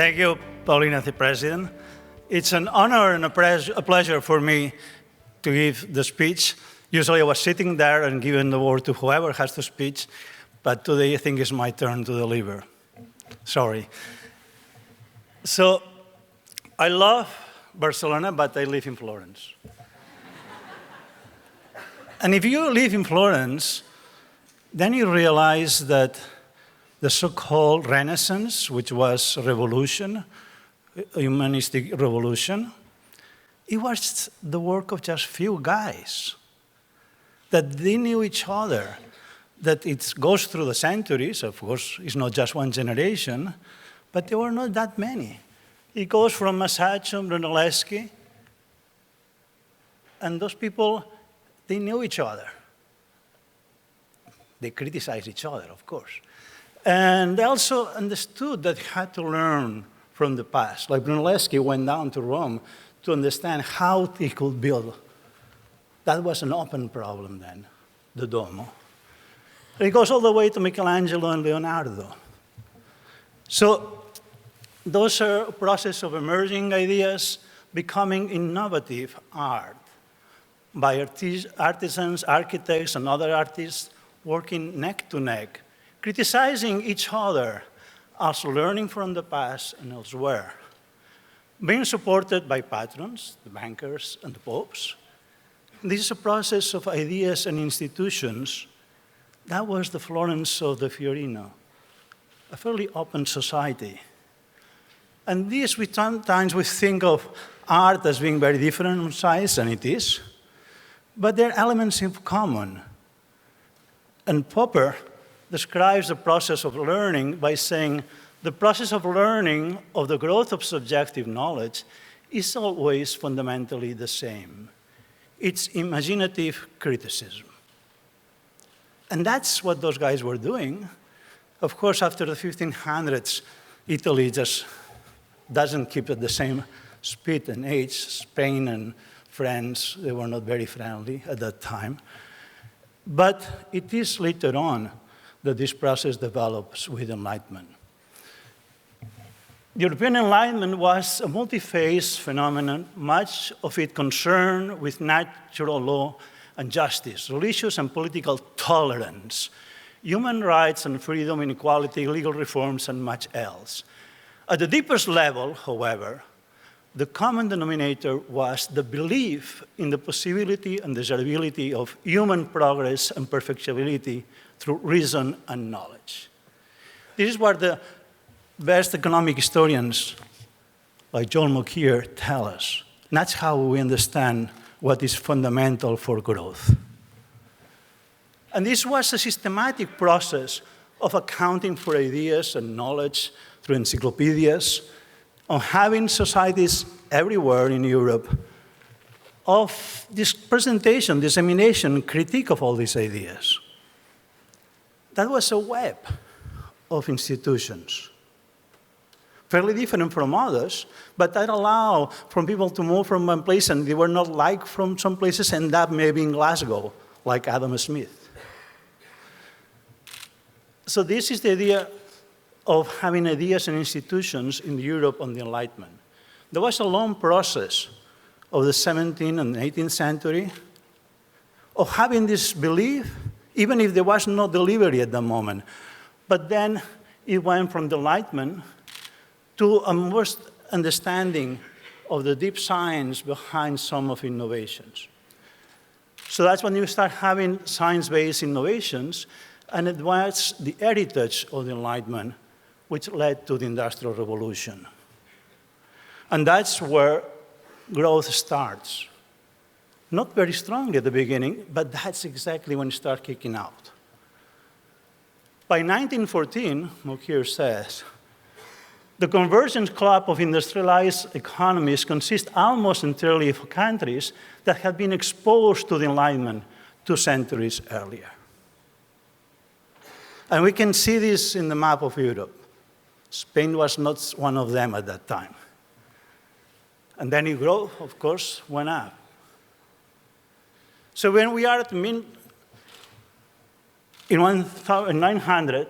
Thank you, Paulina, the President. It's an honor and a pleasure for me to give the speech. Usually I was sitting there and giving the word to whoever has the speech, but today I think it's my turn to deliver. Sorry. So, I love Barcelona, but I live in Florence. And if you live in Florence, then you realize that the so-called Renaissance, which was a revolution, a humanistic revolution, it was the work of just few guys, that they knew each other, that it goes through the centuries. Of course, it's not just one generation, but there were not that many. It goes from Masaccio, Brunelleschi, and those people, they knew each other. They criticized each other, of course. And they also understood that they had to learn from the past. Like Brunelleschi went down to Rome to understand how they could build. That was an open problem then, the Duomo. And it goes all the way to Michelangelo and Leonardo. So those are a process of emerging ideas becoming innovative art by artisans, architects, and other artists working neck to neck, criticizing each other, also learning from the past and elsewhere, being supported by patrons, the bankers, and the popes. This is a process of ideas and institutions. That was the Florence of the Fiorino, a fairly open society. And this, sometimes we think of art as being very different in size, and it is, but there are elements in common. And Popper describes the process of learning by saying, the process of learning of the growth of subjective knowledge is always fundamentally the same. It's imaginative criticism. And that's what those guys were doing. Of course, after the 1500s, Italy just doesn't keep at the same speed and age. Spain and France, they were not very friendly at that time. But it is later on that this process develops with Enlightenment. The European Enlightenment was a multi-phase phenomenon, much of it concerned with natural law and justice, religious and political tolerance, human rights and freedom, inequality, legal reforms, and much else. At the deepest level, however, the common denominator was the belief in the possibility and desirability of human progress and perfectibility through reason and knowledge. This is what the best economic historians, like John Mokier, tell us. And that's how we understand what is fundamental for growth. And this was a systematic process of accounting for ideas and knowledge through encyclopedias, on having societies everywhere in Europe of this presentation, dissemination, critique of all these ideas. That was a web of institutions, fairly different from others, but that allowed for people to move from one place, and they were not like from some places, end up maybe in Glasgow, like Adam Smith. So this is the idea of having ideas and institutions in Europe on the Enlightenment. There was a long process of the 17th and 18th century of having this belief, even if there was no delivery at the moment. But then it went from the Enlightenment to a more understanding of the deep science behind some of innovations. So that's when you start having science-based innovations, and it was the heritage of the Enlightenment which led to the Industrial Revolution. And that's where growth starts. Not very strongly at the beginning, but that's exactly when it starts kicking out. By 1914, Mokier says, the Convergence Club of industrialized economies consists almost entirely of countries that had been exposed to the Enlightenment 2 centuries earlier. And we can see this in the map of Europe. Spain was not one of them at that time. And then it grew, of course, went up. So when we are at in 1900,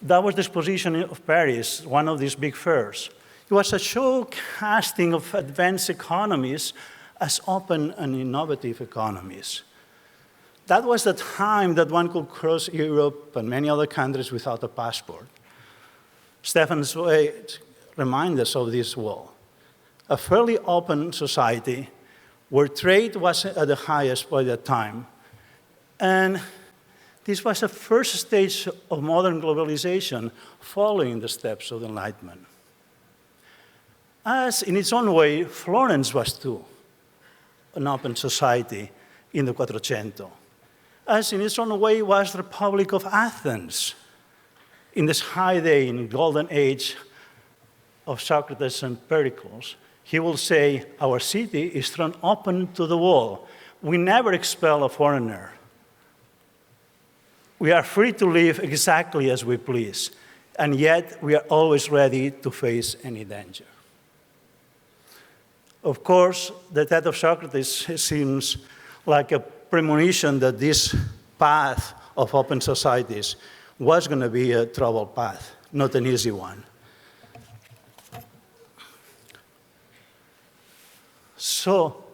that was the exposition of Paris, one of these big fairs. It was a show casting of advanced economies as open and innovative economies. That was the time that one could cross Europe and many other countries without a passport. Stefan Zweig reminds us of this wall. A fairly open society where trade was at the highest by that time. And this was the first stage of modern globalization following the steps of the Enlightenment. As in its own way, Florence was too, an open society in the Quattrocento. As in its own way was the Republic of Athens in this high day, in the golden age of Socrates and Pericles. He will say, our city is thrown open to the world. We never expel a foreigner. We are free to live exactly as we please, and yet we are always ready to face any danger. Of course, the death of Socrates seems like a premonition that this path of open societies was going to be a troubled path, not an easy one. So,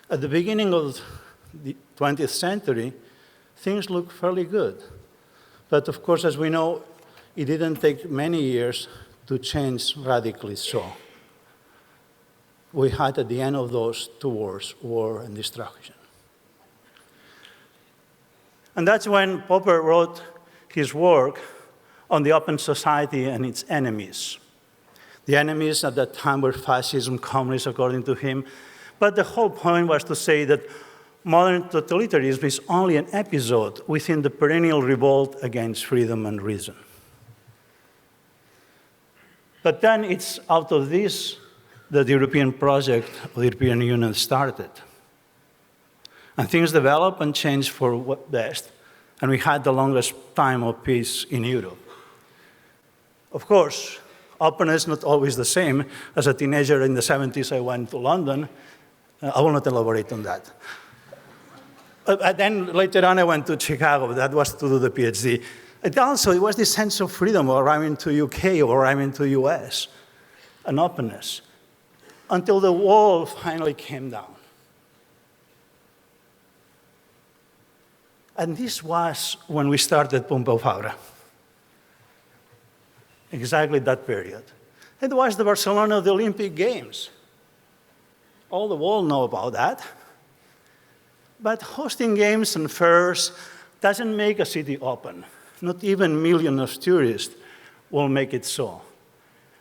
at the beginning of the 20th century, things looked fairly good. But of course, as we know, it didn't take many years to change radically so. We had at the end of those 2 wars, war and destruction. And that's when Popper wrote his work on the open society and its enemies. The enemies at that time were fascism, communism, according to him. But the whole point was to say that modern totalitarianism is only an episode within the perennial revolt against freedom and reason. But then it's out of this that the European project of the European Union started. And things developed and changed for what best, and we had the longest time of peace in Europe. Of course, openness is not always the same. As a teenager in the 70s, I went to London. I will not elaborate on that. But then later on, I went to Chicago. That was to do the PhD. It was this sense of freedom of arriving to UK or arriving to US, an openness, until the wall finally came down. And this was when we started Pompeu Fabra. Exactly that period. It was the Barcelona of the Olympic Games. All the world know about that. But hosting games and fairs doesn't make a city open. Not even millions of tourists will make it so.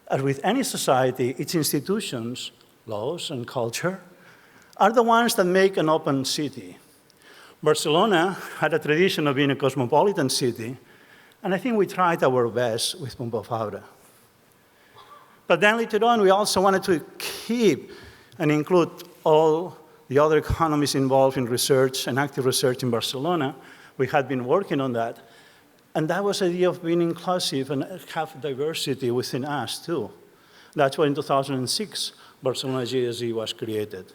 As with any society, its institutions, laws, and culture are the ones that make an open city. Barcelona had a tradition of being a cosmopolitan city, and I think we tried our best with Pompeu Fabra. But then later on, we also wanted to keep and include all the other economies involved in research and active research in Barcelona. We had been working on that. And that was the idea of being inclusive and have diversity within us, too. That's why in 2006, Barcelona bgse was created.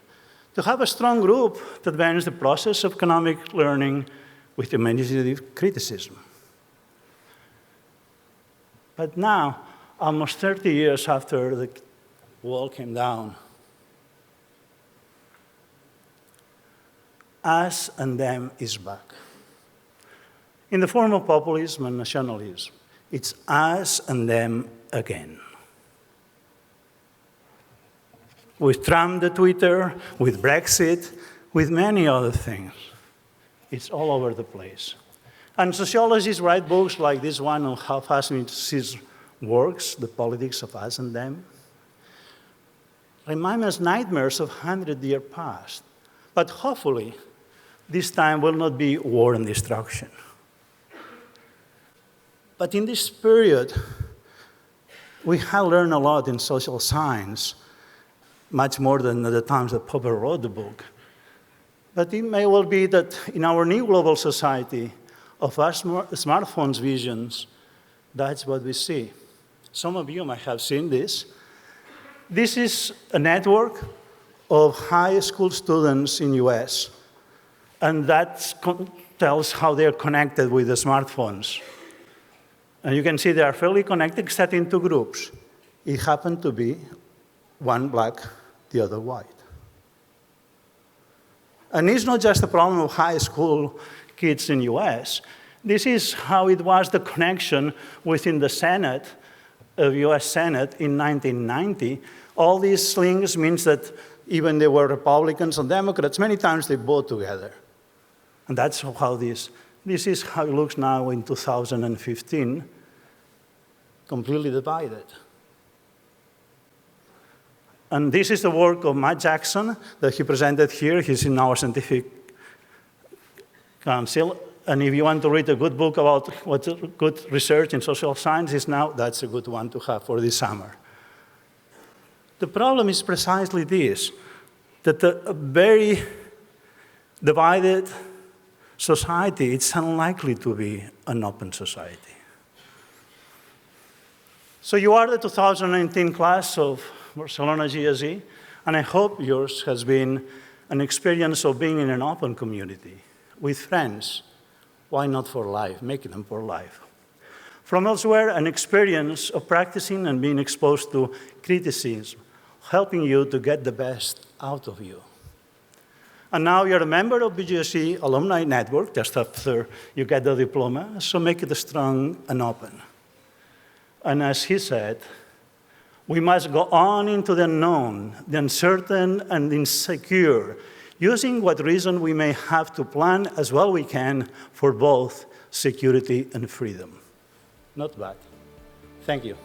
To have a strong group that advances the process of economic learning with imaginative criticism. But now, almost 30 years after the wall came down, us and them is back. In the form of populism and nationalism, it's us and them again. With Trump, the Twitter, with Brexit, with many other things. It's all over the place. And sociologists write books like this one on how fascism works, the politics of us and them. Remind us nightmares of 100-year past. But hopefully, this time will not be war and destruction. But in this period, we have learned a lot in social science, much more than at the times that Popper wrote the book. But it may well be that in our new global society of our smartphones' visions, that's what we see. Some of you might have seen this. This is a network of high school students in US, and that tells how they're connected with the smartphones. And you can see they are fairly connected, except in two groups. It happened to be one black, the other white. And it's not just a problem of high school kids in the US. This is how it was the connection within the Senate, US Senate in 1990. All these links means that even they were Republicans and Democrats, many times they vote together. And that's how this is how it looks now in 2015, completely divided. And this is the work of Matt Jackson that he presented here. He's in our scientific council. And if you want to read a good book about what good research in social science is now, that's a good one to have for this summer. The problem is precisely this, that a very divided society, it's unlikely to be an open society. So you are the 2019 class of Barcelona GSE, and I hope yours has been an experience of being in an open community with friends. Why not for life? Make them for life. From elsewhere, an experience of practicing and being exposed to criticism, helping you to get the best out of you. And now you're a member of BGSE Alumni Network, just after you get the diploma, so make it strong and open. And as he said, we must go on into the unknown, the uncertain and insecure, using what reason we may have to plan as well we can for both security and freedom. Not bad. Thank you.